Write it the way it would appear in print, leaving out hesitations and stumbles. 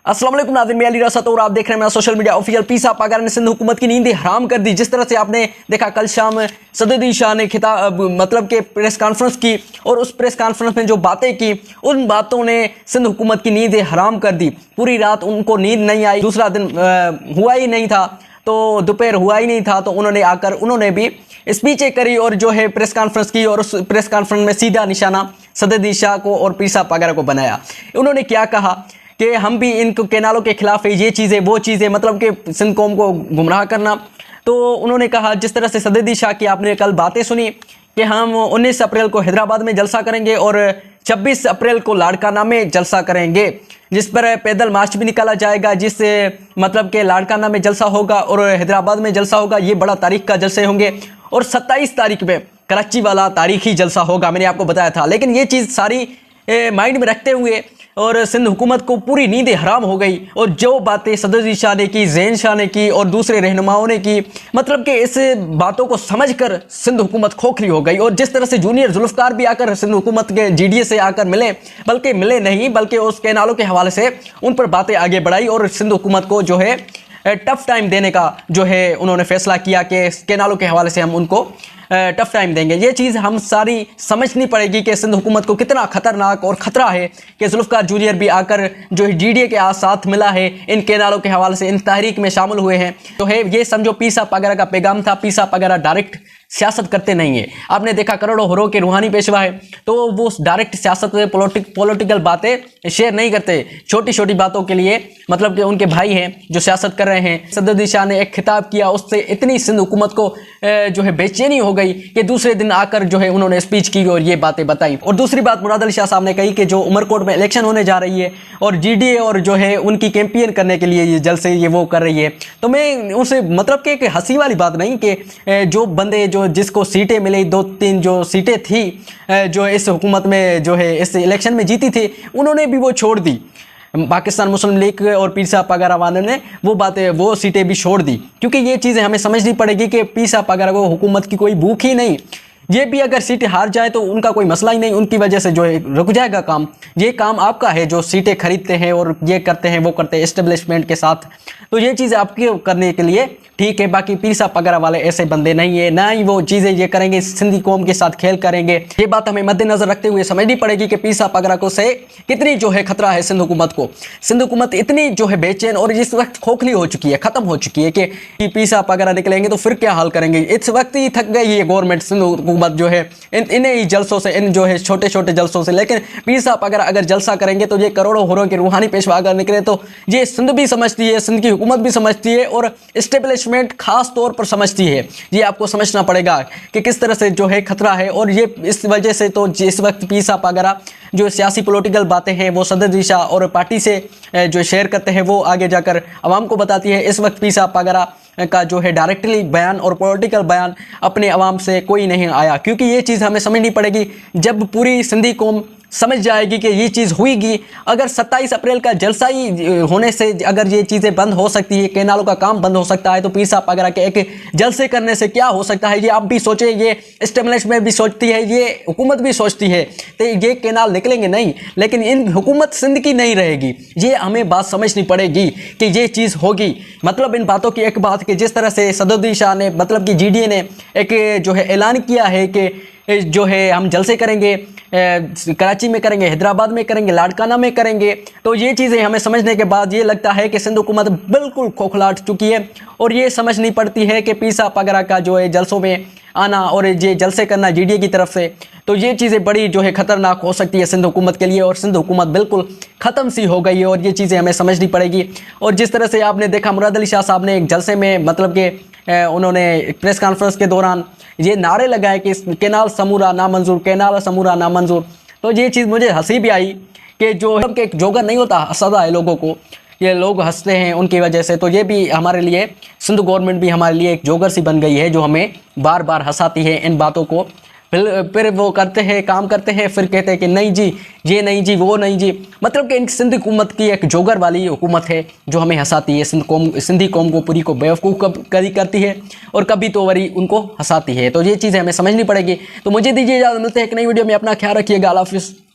अस्सलाम वालेकुम नाज़रीन, मैं अली रसत और आप देख रहे हैं मेरा सोशल मीडिया ऑफिशियल। पीसा पाकिस्तान ने सिंध हुकूमत की नींद हराम कर दी। जिस तरह से आपने देखा कल शाम सददी शाह ने खिताब मतलब के प्रेस कॉन्फ्रेंस की और उस प्रेस कॉन्फ्रेंस में जो बातें की उन बातों ने सिंध हुकूमत की नींद हराम कर दी। पूरी रात उनको नींद नहीं आई, दूसरा दिन हुआ ही नहीं था तो दोपहर हुआ ही नहीं था तो उन्होंने भी स्पीचें करी और जो है प्रेस कॉन्फ्रेंस की और उस प्रेस कॉन्फ्रेंस में सीधा निशाना सददी शाह को और पीसा पागरा को बनाया। उन्होंने क्या कहा कि हम भी इन कैनालों के खिलाफ है, ये चीज़ें वो चीज़ें, मतलब कि सिंध कौम को गुमराह करना। तो उन्होंने कहा जिस तरह से सददी शाह की आपने कल बातें सुनी कि हम 19 अप्रैल को हैदराबाद में जलसा करेंगे और 26 अप्रैल को लाड़काना में जलसा करेंगे, जिस पर पैदल मार्च भी निकाला जाएगा, जिससे मतलब कि लाड़काना में जलसा होगा और हैदराबाद में जलसा होगा। ये बड़ा तारीख का जलसे होंगे और 27 तारीख में कराची वाला तारीखी जलसा होगा, मैंने आपको बताया था। लेकिन ये चीज़ सारी माइंड में रखते हुए और सिंध हुकूमत को पूरी नींद हराम हो गई और जो बातें सददी शाह ने की, जैन शाह ने की और दूसरे रहनुमाओं ने की, मतलब कि इस बातों को समझकर सिंध हुकूमत खोखली हो गई। और जिस तरह से जूनियर जुल्फ़कार भी आकर सिंध हुकूमत के जीडीए से आकर मिले, बल्कि मिले नहीं बल्कि उस कैनालों के हवाले से उन पर बातें आगे बढ़ाई और सिंध हुकूमत को जो है टफ टाइम देने का जो है उन्होंने फैसला किया कि कैनालों के हवाले से हम उनको टफ टाइम देंगे। ये चीज़ हम सारी समझनी पड़ेगी कि सिंध हुकूमत को कितना खतरनाक और ख़तरा है कि जुल्फ़कार जूनियर भी आकर जो है जीडीए के साथ मिला है, इन कैनालों के हवाले से इन तहरीक में शामिल हुए हैं। तो है ये समझो पीसा पागरा का पैगाम था। पीसा पागरा डायरेक्ट सियासत करते नहीं है। आपने देखा करोड़ों हरू के रूहानी पेशवा है तो वो डायरेक्ट सियासत में पॉलिटिकल बातें शेयर नहीं करते। छोटी छोटी बातों के लिए मतलब कि उनके भाई हैं जो सियासत कर रहे हैं। सददी शाह ने एक खिताब किया, उससे इतनी सिंध हुकूमत को जो है बेचैनी हो गई कि दूसरे दिन आकर जो है उन्होंने स्पीच की और ये बातें बताई। और दूसरी बात मुराद अली शाह साहब ने कही कि जो उमरकोट में इलेक्शन होने जा रही है और जीडीए और जो है उनकी कैंपेन करने के लिए ये जलसे ये वो कर रही है। तो मैं उनसे मतलब कि एक हंसी वाली बात नहीं कि जो बंदे जो जिसको सीटें मिली 2-3 जो सीटें थी जो इस हुकूमत में जो है इस इलेक्शन में जीती थी, उन्होंने भी वो छोड़ दी। पाकिस्तान मुस्लिम लीग और पीसा पागरा वाले ने वो बातें वो सीटें भी छोड़ दी, क्योंकि ये चीज़ें हमें समझनी पड़ेगी कि पीसा पागरा को हुकूमत की कोई भूख ही नहीं। ये भी अगर सीटें हार जाए तो उनका कोई मसला ही नहीं, उनकी वजह से जो है रुक जाएगा काम। ये काम आपका है जो सीटें खरीदते हैं और ये करते हैं वो करते हैं एस्टेब्लिशमेंट के साथ, तो ये चीज़ आपके करने के लिए ठीक है। बाकी पीसा पागरा वाले ऐसे बंदे नहीं है, ना ही वो चीज़ें ये करेंगे, सिंधी कौम के साथ खेल करेंगे। ये बात हमें मद्देनजर रखते हुए समझनी पड़ेगी कि पीसा पागरा को से कितनी जो है खतरा है सिंध हुकूमत को। सिंध हुकूमत इतनी जो है बेचैन और इस वक्त खोखली हो चुकी है, ख़त्म हो चुकी है कि पीसा पागरा निकलेंगे तो फिर क्या हाल करेंगे। इस वक्त ही थक गई है गवर्नमेंट सिंध हुकूमत जो है इन्हें ही जलसों से, इन जो है छोटे छोटे जलसों से। लेकिन पीसा पागरा अगर जलसा करेंगे तो ये करोड़ों हुरों के रूहानी पेशवा अगर निकले तो ये सिंध भी समझती है, सिंध की हुकूमत भी समझती है और इस्टेब्लिशमेंट खास तौर पर समझती है। ये आपको समझना पड़ेगा कि किस तरह से जो है खतरा है। और ये इस वजह से तो इस वक्त पीसा पागरा जो सियासी पॉलिटिकल बातें हैं वो सददी शाह और पार्टी से जो शेयर करते हैं वो आगे जाकर आवाम को बताती है। इस वक्त पीसा पागरा का जो है डायरेक्टली बयान और पॉलिटिकल बयान अपने आवाम से कोई नहीं आया, क्योंकि ये चीज़ हमें समझनी पड़ेगी। जब पूरी सिंधी कौम समझ जाएगी कि ये चीज़ हुईगी, अगर 27 अप्रैल का जलसा ही होने से अगर ये चीज़ें बंद हो सकती है, कैनालों का काम बंद हो सकता है, तो पीसा पागरा के एक जलसे करने से क्या हो सकता है। ये आप भी सोचें, ये एस्टेब्लिशमेंट भी सोचती है, ये हुकूमत भी सोचती है, तो ये कैनाल निकलेंगे नहीं, लेकिन इन हुकूमत सिंध की नहीं रहेगी। ये हमें बात समझनी पड़ेगी कि ये चीज़ होगी। मतलब इन बातों की एक बात कि जिस तरह से सददी शाह ने मतलब कि जीडीए ने एक जो है ऐलान किया है कि जो है हम जलसे करेंगे, कराची में करेंगे, हैदराबाद में करेंगे, लाड़काना में करेंगे, तो ये चीज़ें हमें समझने के बाद ये लगता है कि सिंध हुकूमत बिल्कुल खोखलाट चुकी है। और ये समझनी पड़ती है कि पीसा पागरा का जो है जलसों में आना और ये जलसे करना जीडीए की तरफ से, तो ये चीज़ें बड़ी जो है ख़तरनाक हो सकती है सिंध हुकूमत के लिए। और सिंध हुकूमत बिल्कुल ख़त्म सी हो गई है और ये चीज़ें हमें समझनी पड़ेगी। और जिस तरह से आपने देखा मुराद अली शाह साहब ने एक जलसे में मतलब कि उन्होंने प्रेस कॉन्फ्रेंस के दौरान ये नारे लगाए कि कैनाल समूरा नामंजूर, कैनाल समूरा नामंजूर। तो ये चीज़ मुझे हंसी भी आई कि जो एक जोगर नहीं होता, हंसदा है लोगों को, ये लोग हंसते हैं उनकी वजह से। तो ये भी हमारे लिए सिंध गवर्नमेंट भी हमारे लिए एक जोगर सी बन गई है जो हमें बार बार हंसाती है इन बातों को। फिर वो करते हैं, काम करते हैं, फिर कहते हैं कि नहीं जी ये नहीं जी वो नहीं जी। मतलब कि इन सिंध हुकूमत की एक जोगर वाली हुकूमत है जो हमें हंसाती है, सिंधी कौम को पूरी को बेवकूफ़ कभी करती है और कभी तो वरी उनको हंसाती है। तो ये चीज़ें हमें समझनी पड़ेगी। तो मुझे दीजिए इजाज़त, मिलते हैं एक नई वीडियो में। अपना ख्याल रखिएगा। अल्लाह हाफ़िज़।